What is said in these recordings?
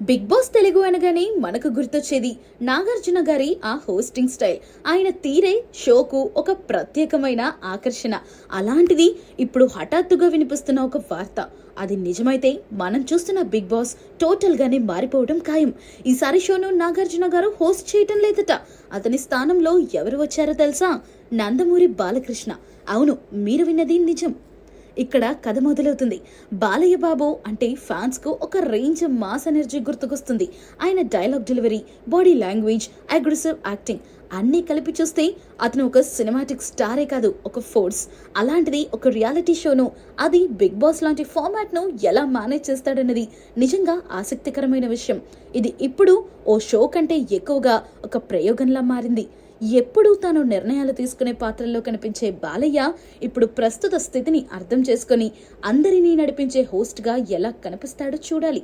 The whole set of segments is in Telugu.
బిగ్ బాస్ తెలుగు అనగానే మనకు గుర్తొచ్చేది నాగార్జున గారి ఆ హోస్టింగ్ స్టైల్. ఆయన తీరే షోకు ఒక ప్రత్యేకమైన ఆకర్షణ. అలాంటిది ఇప్పుడు హఠాత్తుగా వినిపిస్తున్న ఒక వార్త. అది నిజమైతే మనం చూస్తున్న బిగ్ బాస్ టోటల్ గానే మారిపోవడం ఖాయం. ఈసారి షోను నాగార్జున గారు హోస్ట్ చేయటం లేదట. అతని స్థానంలో ఎవరు వచ్చారో తెలుసా? నందమూరి బాలకృష్ణ. అవును, మీరు విన్నది నిజం. ఇక్కడ కథ మొదలవుతుంది. బాలయ్య బాబు అంటే ఫ్యాన్స్ కు ఒక రేంజ్ మాస్ ఎనర్జీ గుర్తుకొస్తుంది. ఆయన dialogue delivery, body language, aggressive acting అన్నీ కలిపి చూస్తే అతను ఒక సినిమాటిక్ స్టారే కాదు, ఒక ఫోర్స్. అలాంటిది ఒక రియాలిటీ షోను, అది బిగ్ బాస్ లాంటి ఫార్మాట్ ను ఎలా మేనేజ్ చేస్తాడన్నది నిజంగా ఆసక్తికరమైన విషయం. ఇది ఇప్పుడు ఓ షో కంటే ఎక్కువగా ఒక ప్రయోగంలా మారింది. ఎప్పుడూ తాను నిర్ణయాలు తీసుకునే పాత్రల్లో కనిపించే బాలయ్య ఇప్పుడు ప్రస్తుత స్థితిని అర్థం చేసుకుని అందరినీ నడిపించే హోస్ట్గా ఎలా కనిపిస్తాడో చూడాలి.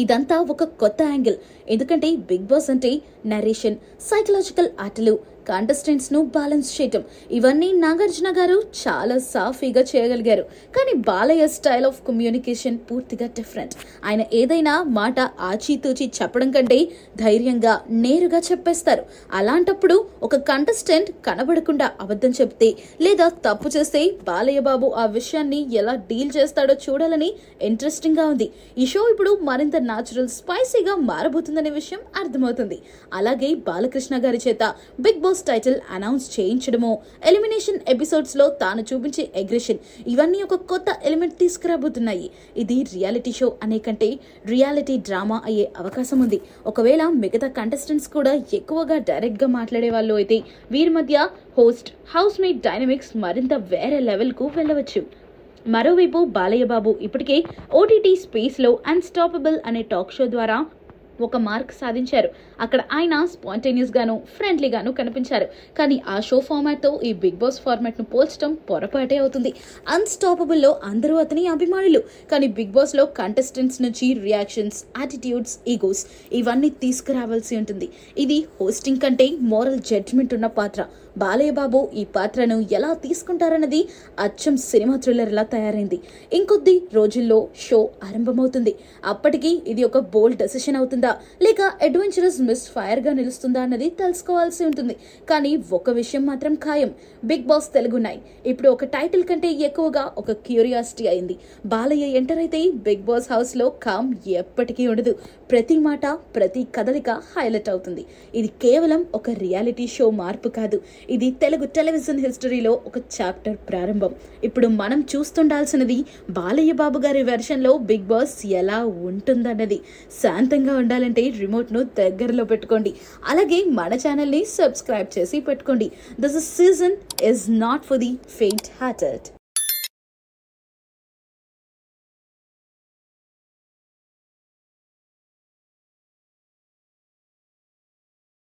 ఇదంతా ఒక కొత్త యాంగిల్. ఎందుకంటే బిగ్ బాస్ అంటే నరేషన్, సైకలాజికల్ ఆటలు, కాంటెస్టెంట్స్ ను బ్యాలెన్స్ చేయటం, ఇవన్నీ నాగార్జున గారు చాలా సాఫీగా చేయగలిగారు. కానీ బాలయ్య స్టైల్ ఆఫ్ కమ్యూనికేషన్ పూర్తిగా డిఫరెంట్. ఆయన ఏదైనా మాట ఆచితూచి చెప్పడం కంటే ధైర్యంగా నేరుగా చెప్పేస్తారు. అలాంటప్పుడు ఒక కంటెస్టెంట్ కనబడకుండా అబద్ధం చెప్తే లేదా తప్పు చేస్తే బాలయ్య బాబు ఆ విషయాన్ని ఎలా డీల్ చేస్తాడో చూడాలని ఇంట్రెస్టింగ్ గా ఉంది. ఈ షో ఇప్పుడు మరింత న్యాచురల్, స్పైసీగా మారబోతుందనే విషయం అర్థమవుతుంది. అలాగే బాలకృష్ణ గారి చేత బిగ్ బాస్ టైటిల్ అనౌన్స్ చేయించడమో, ఎలిమినేషన్ ఎపిసోడ్స్ లో తాను చూపించే అగ్రెషన్, ఇవన్నీ ఒక కొత్త ఎలిమెంట్ తీసుకురాబోతున్నాయి. ఇది రియాలిటీ షో అనే కంటే రియాలిటీ డ్రామా అయ్యే అవకాశం ఉంది. ఒకవేళ మిగతా కంటెస్టెంట్స్ కూడా ఎక్కువగా డైరెక్ట్ గా మాట్లాడే వాళ్ళు అయితే వీరి మధ్య హోస్ట్ హౌస్ మేట్ డైనమిక్స్ మరింత వేరే లెవెల్ కు వెళ్ళవచ్చు. మరోవైపు బాలయ్య బాబు ఇప్పటికే ఓటీటీ స్పేస్ లో అన్స్టాపబుల్ అనే టాక్ షో ద్వారా ఒక మార్క్ సాధించారు. అక్కడ ఆయన స్పాంటేనియస్ గాను, ఫ్రెండ్లీగాను కనిపించారు. కానీ ఆ షో ఫార్మాట్ తో ఈ బిగ్ బాస్ ఫార్మాట్ ను పోల్చడం పొరపాటే అవుతుంది. అన్స్టాపబుల్ లో అందరూ అతని అభిమానులు, కానీ బిగ్ బాస్ లో కంటెస్టెంట్స్ నుంచి రియాక్షన్స్, యాటిట్యూడ్స్, ఈగోస్ ఇవన్నీ తీసుకురావాల్సి ఉంటుంది. ఇది హోస్టింగ్ కంటే మోరల్ జడ్జ్మెంట్ ఉన్న పాత్ర. బాలయ్య బాబు ఈ పాత్రను ఎలా తీసుకుంటారన్నది అచ్చం సినిమా థ్రిల్లర్ లా తయారైంది. ఇంకొద్ది రోజుల్లో షో ఆరంభమవుతుంది. అప్పటికి ఇది ఒక బోల్డ్ డెసిషన్ అవుతుందా లేక అడ్వెంచరస్ మిస్ ఫైర్ గా నిలుస్తుందా అన్నది తెలుసుకోవాల్సి ఉంటుంది. కానీ ఒక విషయం మాత్రం ఖాయం, బిగ్ బాస్ తెలుగు 9 ఇప్పుడు ఒక టైటిల్ కంటే ఎక్కువగా ఒక క్యూరియాసిటీ అయింది. బాలయ్య ఎంటర్ అయితే బిగ్ బాస్ హౌస్ లో కామ్ ఎప్పటికీ ఉండదు. ప్రతి మాట, ప్రతి కదలిక హైలైట్ అవుతుంది. ఇది కేవలం ఒక రియాలిటీ షో మార్పు కాదు, ఇది తెలుగు టెలివిజన్ హిస్టరీలో ఒక చాప్టర్ ప్రారంభం. ఇప్పుడు మనం చూస్తుండాల్సినది బాలయ్య బాబు గారి వెర్షన్ లో బిగ్ బాస్ ఎలా ఉంటుందన్నది. శాంతంగా ఉండాలంటే రిమోట్ ను దగ్గరలో పెట్టుకోండి. అలాగే మన ఛానల్ ని సబ్స్క్రైబ్ చేసి పెట్టుకోండి. This season is not for the faint-hearted.